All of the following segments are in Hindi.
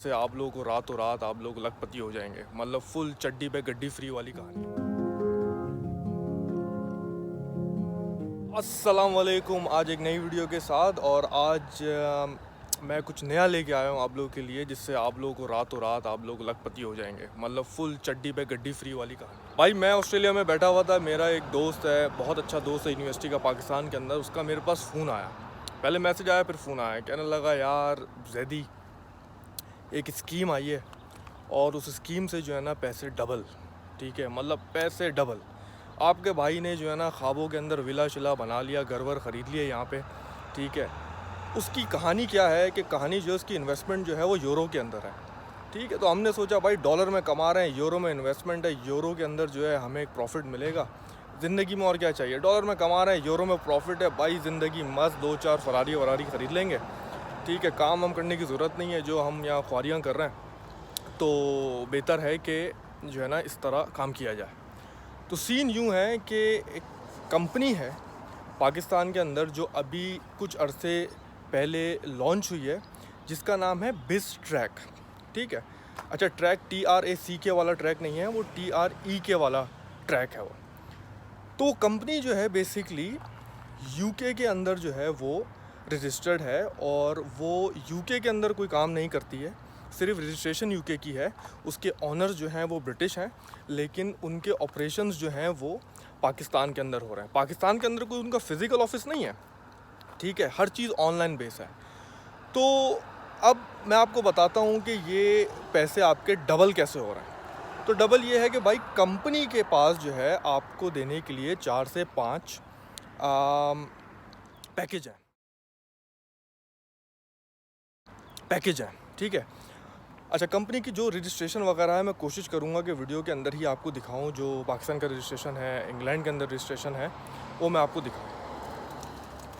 से आप लोगों को रातों रात आप लोग लखपति हो जाएंगे। मतलब फुल चड्डी पे गड्डी फ्री वाली कहानी। अस्सलाम वालेकुम। आज एक नई वीडियो के साथ और आज मैं कुछ नया लेके आया हूँ आप लोगों के लिए, जिससे आप लोगों को रातों रात आप लोग लखपति हो जाएंगे। मतलब फुल चड्डी पे गड्डी फ्री वाली कहानी। भाई मैं ऑस्ट्रेलिया में बैठा हुआ था, मेरा एक दोस्त है, बहुत अच्छा दोस्त है यूनिवर्सिटी का पाकिस्तान के अंदर। उसका मेरे पास फ़ोन आया, पहले मैसेज आया फिर फ़ोन आया। कहने लगा यार जैदी एक स्कीम आई है और उस स्कीम से जो है ना पैसे डबल। ठीक है, मतलब पैसे डबल। आपके भाई ने जो है ना ख्वाबों के अंदर विला शिला बना लिया, घर वर ख़रीद लिया यहाँ पे। ठीक है, उसकी कहानी क्या है कि कहानी जो उसकी इन्वेस्टमेंट जो है वो यूरो के अंदर है। ठीक है, तो हमने सोचा भाई डॉलर में कमा रहे हैं, यूरो में इन्वेस्टमेंट है, यूरो के अंदर जो है हमें एक प्रॉफिट मिलेगा। ज़िंदगी में और क्या चाहिए, डॉलर में कमा रहे हैं, यूरो में प्रॉफिट है भाई, ज़िंदगी मस्त, 2-4 फरारी वरारी ख़रीद लेंगे। ठीक है, काम हम करने की ज़रूरत नहीं है, जो हम यहाँ ख्वारियाँ कर रहे हैं। तो बेहतर है कि जो है ना इस तरह काम किया जाए। तो सीन यूँ है कि एक कंपनी है पाकिस्तान के अंदर जो अभी कुछ अरसे पहले लॉन्च हुई है, जिसका नाम है बिज़ट्रैक। ठीक है, अच्छा ट्रैक TRACK वाला ट्रैक नहीं है, वो TREK वाला ट्रैक है वो। तो कंपनी जो है बेसिकली UK के अंदर जो है वो रजिस्टर्ड है और वो UK के अंदर कोई काम नहीं करती है, सिर्फ रजिस्ट्रेशन UK की है। उसके ऑनर्स जो हैं वो ब्रिटिश हैं, लेकिन उनके ऑपरेशंस जो हैं वो पाकिस्तान के अंदर हो रहे हैं। पाकिस्तान के अंदर कोई उनका फिज़िकल ऑफिस नहीं है। ठीक है, हर चीज़ ऑनलाइन बेस है। तो अब मैं आपको बताता हूँ कि ये पैसे आपके डबल कैसे हो रहे हैं। तो डबल ये है कि भाई कंपनी के पास जो है आपको देने के लिए 4 से 5 पैकेज है। ठीक है, अच्छा कंपनी की जो रजिस्ट्रेशन वगैरह है मैं कोशिश करूँगा कि वीडियो के अंदर ही आपको दिखाऊँ। जो पाकिस्तान का रजिस्ट्रेशन है, इंग्लैंड के अंदर रजिस्ट्रेशन है, वो मैं आपको दिखाऊँ।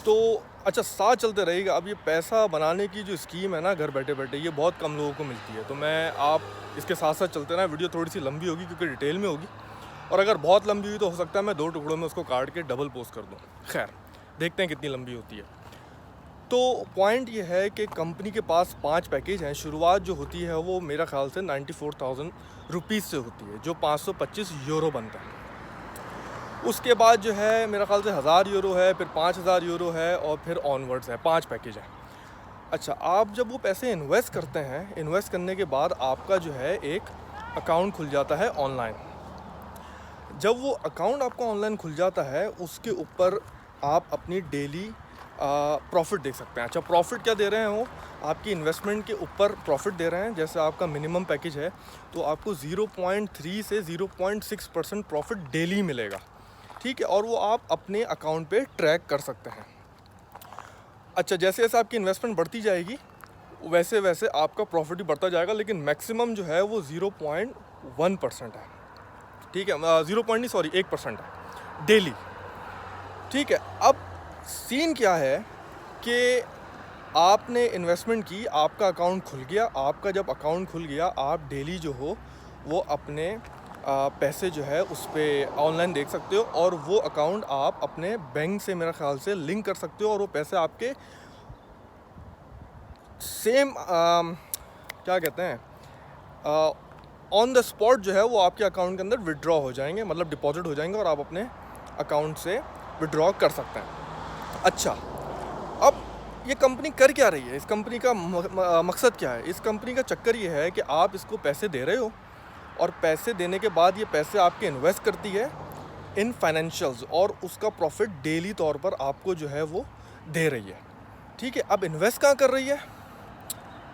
तो अच्छा साथ चलते रहेगा। अब ये पैसा बनाने की जो स्कीम है ना घर बैठे बैठे, ये बहुत कम लोगों को मिलती है। तो मैं आप इसके साथ साथ चलते ना, वीडियो थोड़ी सी लंबी होगी क्योंकि डिटेल में होगी, और अगर बहुत लंबी हुई तो हो सकता है मैं 2 टुकड़ों में उसको काट के डबल पोस्ट कर दूँ। खैर देखते हैं कितनी लंबी होती है। तो पॉइंट ये है कि कंपनी के पास 5 पैकेज हैं। शुरुआत जो होती है वो मेरा ख्याल से 94,000 रुपीज़ से होती है, जो 525 यूरो बनता है। उसके बाद जो है मेरा ख्याल से 1000 यूरो है, फिर 5000 यूरो है, और फिर ऑनवर्ड्स है। 5 पैकेज है। अच्छा, आप जब वो पैसे इन्वेस्ट करते हैं, इन्वेस्ट करने के बाद आपका जो है एक अकाउंट खुल जाता है ऑनलाइन। जब वो अकाउंट आपका ऑनलाइन खुल जाता है, उसके ऊपर आप अपनी डेली प्रॉफिट देख सकते हैं। अच्छा, प्रॉफिट क्या दे रहे हैं वो, आपकी इन्वेस्टमेंट के ऊपर प्रॉफिट दे रहे हैं। जैसे आपका मिनिमम पैकेज है तो आपको 0.3 से 0.6% प्रॉफिट डेली मिलेगा। ठीक है, और वो आप अपने अकाउंट पे ट्रैक कर सकते हैं। अच्छा, जैसे जैसे आपकी इन्वेस्टमेंट बढ़ती जाएगी वैसे वैसे आपका प्रॉफिट भी बढ़ता जाएगा, लेकिन मैक्सिमम जो है वो 0.1% है। ठीक है, 1% है डेली। ठीक है, अब सीन क्या है कि आपने इन्वेस्टमेंट की, आपका अकाउंट खुल गया। आपका जब अकाउंट खुल गया, आप डेली जो हो वो अपने पैसे जो है उस पर ऑनलाइन देख सकते हो, और वो अकाउंट आप अपने बैंक से मेरा ख्याल से लिंक कर सकते हो, और वो पैसे आपके सेम क्या कहते हैं ऑन द स्पॉट जो है वो आपके अकाउंट के अंदर विड्रॉ हो जाएंगे, मतलब डिपॉजिट हो जाएंगे, और आप अपने अकाउंट से विड्रॉ कर सकते हैं। अच्छा, अब ये कंपनी कर क्या रही है, इस कंपनी का मकसद क्या है। इस कंपनी का चक्कर ये है कि आप इसको पैसे दे रहे हो, और पैसे देने के बाद ये पैसे आपके इन्वेस्ट करती है इन फाइनेंशियल्स, और उसका प्रॉफिट डेली तौर पर आपको जो है वो दे रही है। ठीक है, अब इन्वेस्ट कहाँ कर रही है,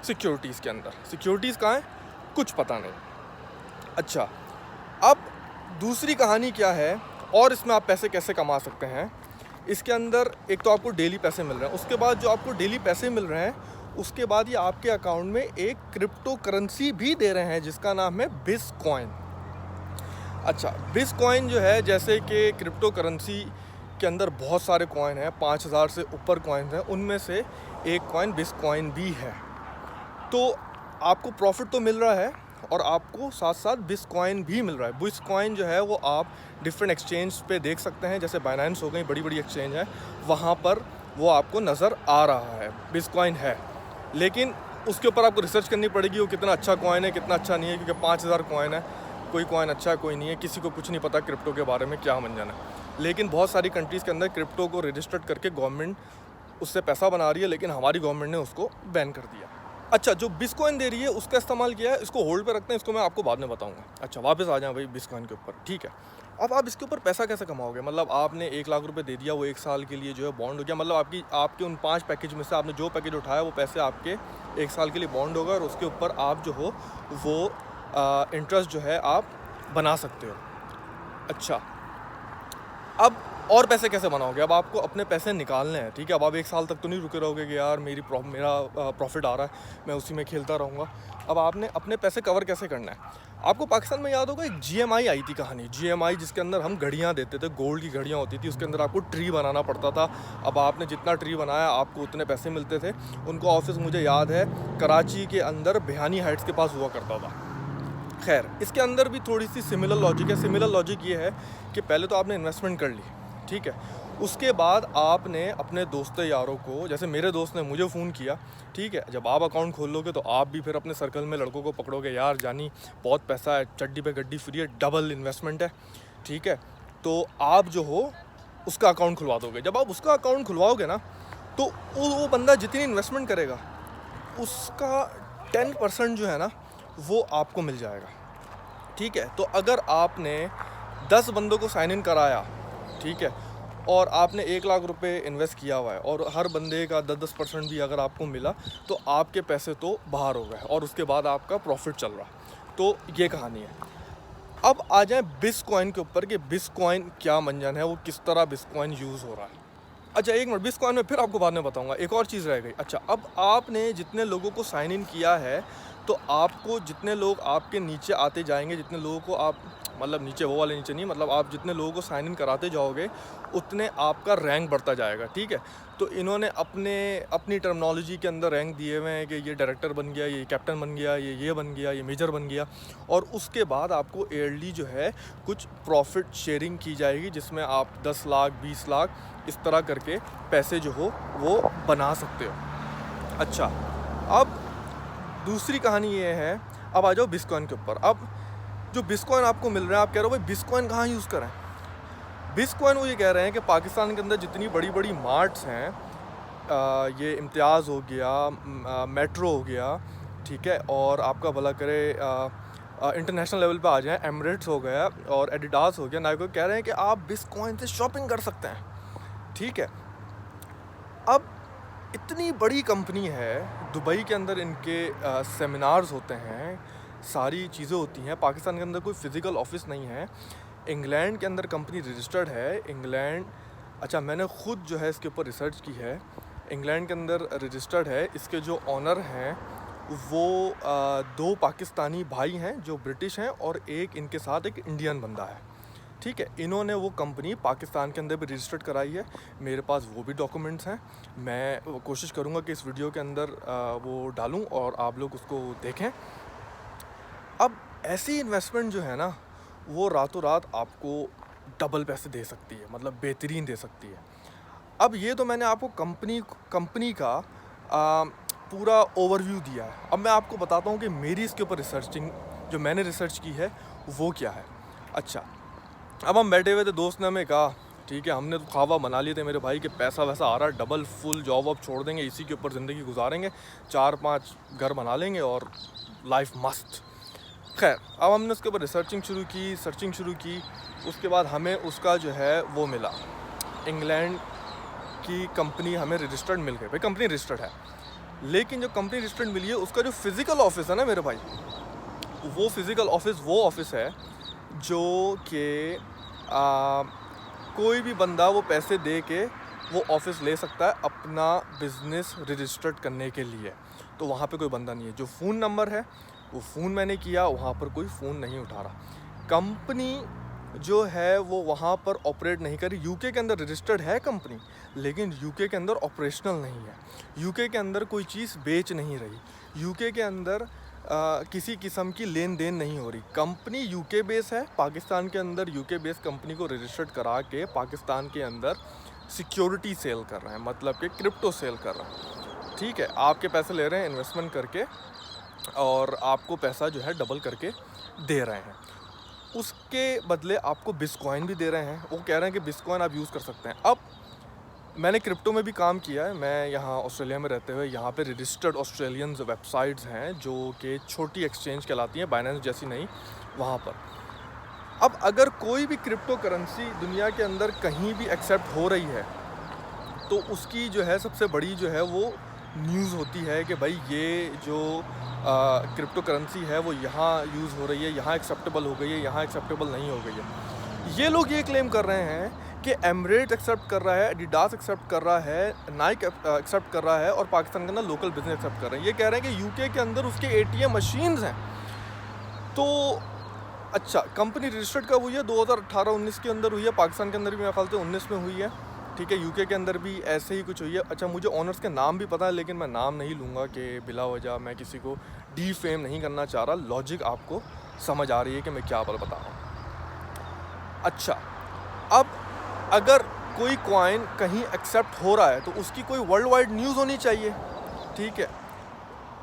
सिक्योरिटीज़ के अंदर। सिक्योरिटीज़ कहाँ है कुछ पता नहीं। अच्छा, अब दूसरी कहानी क्या है, और इसमें आप पैसे कैसे कमा सकते हैं। इसके अंदर एक तो आपको डेली पैसे मिल रहे हैं, उसके बाद जो आपको डेली पैसे मिल रहे हैं उसके बाद ये आपके अकाउंट में एक क्रिप्टो करेंसी भी दे रहे हैं, जिसका नाम है बिटकॉइन। अच्छा, बिटकॉइन जो है, जैसे कि क्रिप्टो करेंसी के अंदर बहुत सारे कॉइन हैं, 5000 से ऊपर कॉइन हैं, उनमें से एक कॉइन बिटकॉइन भी है। तो आपको प्रॉफिट तो मिल रहा है, और आपको साथ साथ बिटकॉइन भी मिल रहा है। बिटकॉइन जो है वो आप डिफरेंट एक्सचेंज पे देख सकते हैं, जैसे बाइनेंस हो गई, बड़ी बड़ी एक्सचेंज है, वहाँ पर वो आपको नज़र आ रहा है बिटकॉइन है। लेकिन उसके ऊपर आपको रिसर्च करनी पड़ेगी वो कितना अच्छा कॉइन है कितना अच्छा नहीं है, क्योंकि 5000 कॉइन है, कोई कॉइन अच्छा है कोई नहीं है, किसी को कुछ नहीं पता क्रिप्टो के बारे में क्या मंजन है। लेकिन बहुत सारी कंट्रीज़ के अंदर क्रिप्टो को रजिस्टर्ड करके गवर्नमेंट उससे पैसा बना रही है, लेकिन हमारी गवर्नमेंट ने उसको बैन कर दिया। अच्छा, जो बिटकॉइन दे रही है उसका इस्तेमाल किया है, इसको होल्ड पे रखते हैं, इसको मैं आपको बाद में बताऊंगा। अच्छा, वापस आ जाएं भाई बिटकॉइन के ऊपर, ठीक है। अब आप इसके ऊपर पैसा कैसे कमाओगे? मतलब आपने 1 लाख रुपए दे दिया, वो 1 साल के लिए जो है बॉन्ड हो गया, मतलब आपके उन 5 पैकेज में से आपने जो पैकेज उठाया वो पैसे आपके 1 साल के लिए बॉन्ड होगा, और उसके ऊपर आप जो हो वो इंटरेस्ट जो है आप बना सकते हो। अच्छा, अब और पैसे कैसे बनाओगे? अब आपको अपने पैसे निकालने हैं, ठीक है। अब आप 1 साल तक तो नहीं रुके रहोगे कि यार मेरा प्रॉफिट आ रहा है मैं उसी में खेलता रहूँगा। अब आपने अपने पैसे कवर कैसे करना है? आपको पाकिस्तान में याद होगा एक GMI आई थी कहानी, GMI जिसके अंदर हम घड़ियाँ देते थे, गोल्ड की घड़ियाँ होती थी, उसके अंदर आपको ट्री बनाना पड़ता था। अब आपने जितना ट्री बनाया आपको उतने पैसे मिलते थे। उनका ऑफिस मुझे याद है कराची के अंदर बिहानी हाइट्स के पास हुआ करता था। खैर, इसके अंदर भी थोड़ी सी सिमिलर लॉजिक है। सिमिलर लॉजिक ये है कि पहले तो आपने इन्वेस्टमेंट कर ली, ठीक है, उसके बाद आपने अपने दोस्तों यारों को, जैसे मेरे दोस्त ने मुझे फ़ोन किया, ठीक है, जब आप अकाउंट खोल लोगे तो आप भी फिर अपने सर्कल में लड़कों को पकड़ोगे, यार जानी बहुत पैसा है, चड्डी पे गड्डी फ्री है, डबल इन्वेस्टमेंट है, ठीक है, तो आप जो हो उसका अकाउंट खुलवा दोगे। जब आप उसका अकाउंट खुलवाओगे ना तो वो बंदा जितनी इन्वेस्टमेंट करेगा उसका 10% जो है ना वो आपको मिल जाएगा, ठीक है। तो अगर आपने 10 बंदों को साइन इन कराया, ठीक है, और आपने 1 लाख रुपए इन्वेस्ट किया हुआ है और हर बंदे का 10% भी अगर आपको मिला तो आपके पैसे तो बाहर हो गए और उसके बाद आपका प्रॉफिट चल रहा। तो ये कहानी है। अब आ जाए बिटकॉइन के ऊपर कि बिटकॉइन क्या मंजन है, वो किस तरह बिटकॉइन यूज़ हो रहा है। अच्छा, एक मिनट, बिटकॉइन में फिर आपको बाद में बताऊंगा, एक और चीज़ रह गई। अच्छा, अब आपने जितने लोगों को साइन इन किया है तो आपको जितने लोग आपके नीचे आते जाएंगे, जितने लोगों को आप, मतलब नीचे वो वाले नीचे नहीं, मतलब आप जितने लोगों को साइन इन कराते जाओगे उतने आपका रैंक बढ़ता जाएगा, ठीक है। तो इन्होंने अपनी टर्मिनोलॉजी के अंदर रैंक दिए हुए हैं कि ये डायरेक्टर बन गया, ये कैप्टन बन गया, ये बन गया, ये मेजर बन गया, और उसके बाद आपको ईयरली जो है कुछ प्रॉफिट शेयरिंग की जाएगी जिसमें आप 10 लाख 20 लाख इस तरह करके पैसे जो हो वो बना सकते हो। अच्छा, अब दूसरी कहानी ये है, अब आ जाओ बिटकॉइन के ऊपर। अब जो बिटकॉइन आपको मिल रहा है, आप कह रहे हो भाई बिटकॉइन कहाँ यूज़ करें? बिटकॉइन वो ये कह रहे हैं कि पाकिस्तान के अंदर जितनी बड़ी बड़ी मार्ट्स हैं, ये इम्तियाज़ हो गया, मेट्रो हो गया, ठीक है, और आपका भला करे इंटरनेशनल लेवल पे आ जाएं, एमिरेट्स हो गया और एडिडास हो गया, नाइको, कह रहे हैं कि आप बिटकॉइन से शॉपिंग कर सकते हैं, ठीक है। अब इतनी बड़ी कंपनी है, दुबई के अंदर इनके सेमिनार्स होते हैं, सारी चीज़ें होती हैं। पाकिस्तान के अंदर कोई फ़िज़िकल ऑफिस नहीं है। इंग्लैंड के अंदर कंपनी रजिस्टर्ड है, इंग्लैंड, अच्छा मैंने ख़ुद जो है इसके ऊपर रिसर्च की है, इंग्लैंड के अंदर रजिस्टर्ड है। इसके जो ऑनर हैं वो 2 पाकिस्तानी भाई हैं जो ब्रिटिश हैं और एक इनके साथ एक इंडियन बंदा है, ठीक है। इन्होंने वो कंपनी पाकिस्तान के अंदर भी रजिस्टर्ड कराई है, मेरे पास वो भी डॉक्यूमेंट्स हैं। मैं कोशिश करूँगा कि इस वीडियो के अंदर वो डालूँ और आप लोग उसको देखें। अब ऐसी इन्वेस्टमेंट जो है ना वो रातों रात आपको डबल पैसे दे सकती है, मतलब बेहतरीन दे सकती है। अब ये तो मैंने आपको कंपनी का पूरा ओवरव्यू दिया है। अब मैं आपको बताता हूँ कि मेरी इसके ऊपर जो मैंने रिसर्च की है वो क्या है। अच्छा, अब हम बैठे हुए थे, दोस्त ने हमें कहा ठीक है, हमने तो ख्वाबा बना लिए थे मेरे भाई के पैसा वैसा आ रहा है, डबल फुल जॉब वॉब छोड़ देंगे, इसी के ऊपर ज़िंदगी गुजारेंगे, 4-5 घर बना लेंगे और लाइफ मस्त। खैर, अब हमने उसके ऊपर सर्चिंग शुरू की, उसके बाद हमें उसका जो है वो मिला, इंग्लैंड की कंपनी हमें रजिस्टर्ड मिल गई। भाई कंपनी रजिस्टर्ड है, लेकिन जो कंपनी रजिस्टर्ड मिली है उसका जो फिज़िकल ऑफिस है ना मेरे भाई, वो फिज़िकल ऑफिस वो ऑफिस है जो कि कोई भी बंदा वो पैसे दे के वो ऑफिस ले सकता है अपना बिज़नेस रजिस्टर्ड करने के लिए। तो वहाँ पे कोई बंदा नहीं है। जो फ़ोन नंबर है वो फ़ोन मैंने किया, वहाँ पर कोई फ़ोन नहीं उठा रहा। कंपनी जो है वो वहाँ पर ऑपरेट नहीं कर रही। यूके के अंदर रजिस्टर्ड है कंपनी, लेकिन यूके के अंदर ऑपरेशनल नहीं है। यूके के अंदर कोई चीज़ बेच नहीं रही। यूके के अंदर किसी किस्म की लेन देन नहीं हो रही। कंपनी यूके बेस है, पाकिस्तान के अंदर यूके बेस कंपनी को रजिस्टर्ड करा के पाकिस्तान के अंदर सिक्योरिटी सेल कर रहे हैं, मतलब कि क्रिप्टो सेल कर रहे हैं। ठीक है, आपके पैसे ले रहे हैं इन्वेस्टमेंट करके और आपको पैसा जो है डबल करके दे रहे हैं। उसके बदले आपको बिटकॉइन भी दे रहे हैं। वो कह रहे हैं कि बिटकॉइन आप यूज़ कर सकते हैं। अब मैंने क्रिप्टो में भी काम किया है। मैं यहाँ ऑस्ट्रेलिया में रहते हुए यहाँ पे रजिस्टर्ड ऑस्ट्रेलियंस वेबसाइट्स हैं जो कि छोटी एक्सचेंज कहलाती हैं, बाइनेंस जैसी नहीं, वहाँ पर। अब अगर कोई भी क्रिप्टो करेंसी दुनिया के अंदर कहीं भी एक्सेप्ट हो रही है तो उसकी जो है सबसे बड़ी जो है वो न्यूज़ होती है कि भाई ये जो क्रिप्टो करेंसी है वो यहाँ यूज़ हो रही है, यहाँ एक्सेप्टेबल हो गई है, यहाँ एक्सेप्टेबल नहीं हो गई है। ये लोग ये क्लेम कर रहे हैं कि एमरेट एक्सेप्ट कर रहा है, एडिडास एक्सेप्ट कर रहा है, नाइक एक्सेप्ट कर रहा है और पाकिस्तान के अंदर लोकल बिजनेस एक्सेप्ट कर रहे हैं। ये कह रहे हैं कि यूके के अंदर उसके ATM मशीन्स हैं। तो अच्छा, कंपनी रजिस्टर्ड कब हुई है? 2018-19 के अंदर हुई है। पाकिस्तान के अंदर भी मेरे ख्याल से 19 में हुई है। ठीक है, यूके के अंदर भी ऐसे ही कुछ हुई है। अच्छा, मुझे ऑनर्स के नाम भी पता है लेकिन मैं नाम नहीं लूँगा कि बिला वजह मैं किसी को डीफेम नहीं करना चाह रहा। लॉजिक आपको समझ आ रही है कि मैं क्या बता रहा हूँ। अच्छा, अब अगर कोई कॉइन कहीं एक्सेप्ट हो रहा है तो उसकी कोई वर्ल्ड वाइड न्यूज़ होनी चाहिए। ठीक है,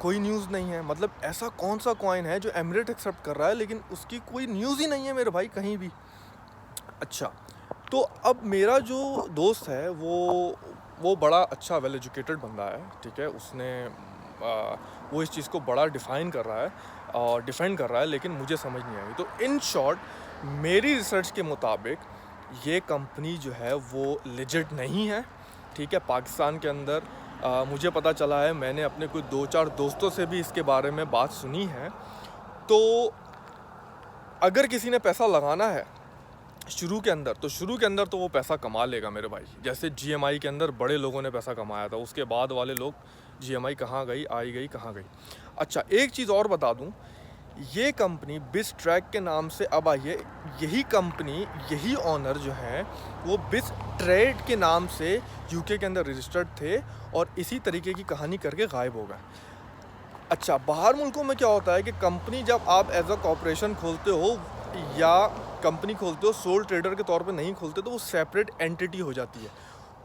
कोई न्यूज़ नहीं है। मतलब ऐसा कौन सा कॉइन है जो एमरेट एक्सेप्ट कर रहा है लेकिन उसकी कोई न्यूज़ ही नहीं है मेरे भाई कहीं भी। अच्छा, तो अब मेरा जो दोस्त है वो बड़ा अच्छा वेल एजुकेटेड बंदा है। ठीक है, उसने वो इस चीज़ को बड़ा डिफ़ाइन कर रहा है और डिफेंड कर रहा है, लेकिन मुझे समझ नहीं आई। तो इन शॉर्ट मेरी रिसर्च के मुताबिक ये कंपनी जो है वो लेजिट नहीं है। ठीक है, पाकिस्तान के अंदर मुझे पता चला है, मैंने अपने कुछ 2-4 दोस्तों से भी इसके बारे में बात सुनी है। तो अगर किसी ने पैसा लगाना है शुरू के अंदर तो वो पैसा कमा लेगा मेरे भाई। जैसे GMI के अंदर बड़े लोगों ने पैसा कमाया था, उसके बाद वाले लोग GMI कहाँ गई, आई गई, कहाँ गई। अच्छा, एक चीज़ और बता दूं, ये कंपनी बिसट्रैक के नाम से अब आई है। यही कंपनी, यही ऑनर जो हैं वो बिसट्रेड के नाम से यूके के अंदर रजिस्टर्ड थे और इसी तरीके की कहानी करके गायब हो गए। अच्छा, बाहर मुल्कों में क्या होता है कि कंपनी जब आप एज अ कॉर्पोरेशन खोलते हो या कंपनी खोलते हो, सोल ट्रेडर के तौर पे नहीं खोलते, तो वो सेपरेट एंटिटी हो जाती है।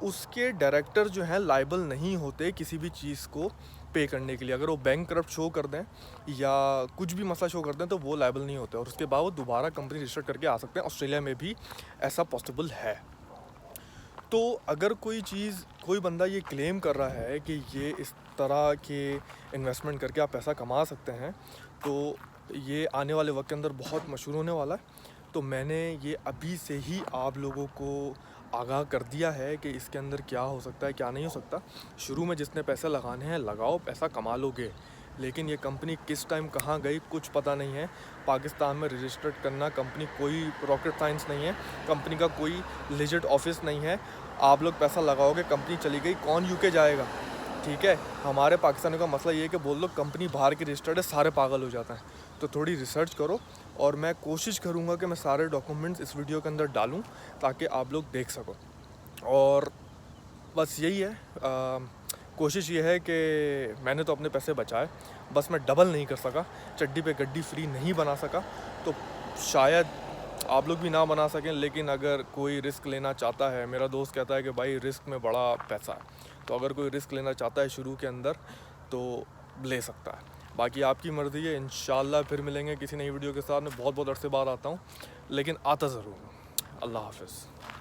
उसके डायरेक्टर जो हैं लायबल नहीं होते किसी भी चीज़ को पे करने के लिए। अगर वो बैंक करप्ट शो कर दें या कुछ भी मसला शो कर दें तो वो लायबल नहीं होते और उसके बाद वो दोबारा कंपनी रजिस्टर करके आ सकते हैं। ऑस्ट्रेलिया में भी ऐसा पॉसिबल है। तो अगर कोई बंदा ये क्लेम कर रहा है कि ये इस तरह के इन्वेस्टमेंट करके आप पैसा कमा सकते हैं, तो ये आने वाले वक्त के अंदर बहुत मशहूर होने वाला है। तो मैंने ये अभी से ही आप लोगों को आगाह कर दिया है कि इसके अंदर क्या हो सकता है, क्या नहीं हो सकता। शुरू में जितने पैसे लगाने हैं लगाओ, पैसा कमा लोगे। लेकिन ये कंपनी किस टाइम कहाँ गई कुछ पता नहीं है। पाकिस्तान में रजिस्टर्ड करना कंपनी कोई रॉकेट साइंस नहीं है, कंपनी का कोई लेजिट ऑफिस नहीं है। आप लोग पैसा लगाओगे, कंपनी चली गई, कौन यूके जाएगा? ठीक है, हमारे पाकिस्तानियों का मसला ये है कि बोल लो कंपनी बाहर की रजिस्टर्ड है, सारे पागल हो जाते हैं। तो थोड़ी रिसर्च करो और मैं कोशिश करूँगा कि मैं सारे डॉक्यूमेंट्स इस वीडियो के अंदर डालूँ ताकि आप लोग देख सको। और बस यही है, कोशिश ये है कि मैंने तो अपने पैसे बचाए, बस मैं डबल नहीं कर सका, चड्डी पे गड्डी फ्री नहीं बना सका। तो शायद आप लोग भी ना बना सकें, लेकिन अगर कोई रिस्क लेना चाहता है, मेरा दोस्त कहता है कि भाई रिस्क में बड़ा पैसा है, तो अगर कोई रिस्क लेना चाहता है शुरू के अंदर तो ले सकता है। बाकी आपकी मर्ज़ी है। इंशाल्लाह फिर मिलेंगे किसी नई वीडियो के साथ। मैं बहुत अरसे बाद आता हूँ, लेकिन आता ज़रूर हूँ। अल्लाह हाफ़िज़।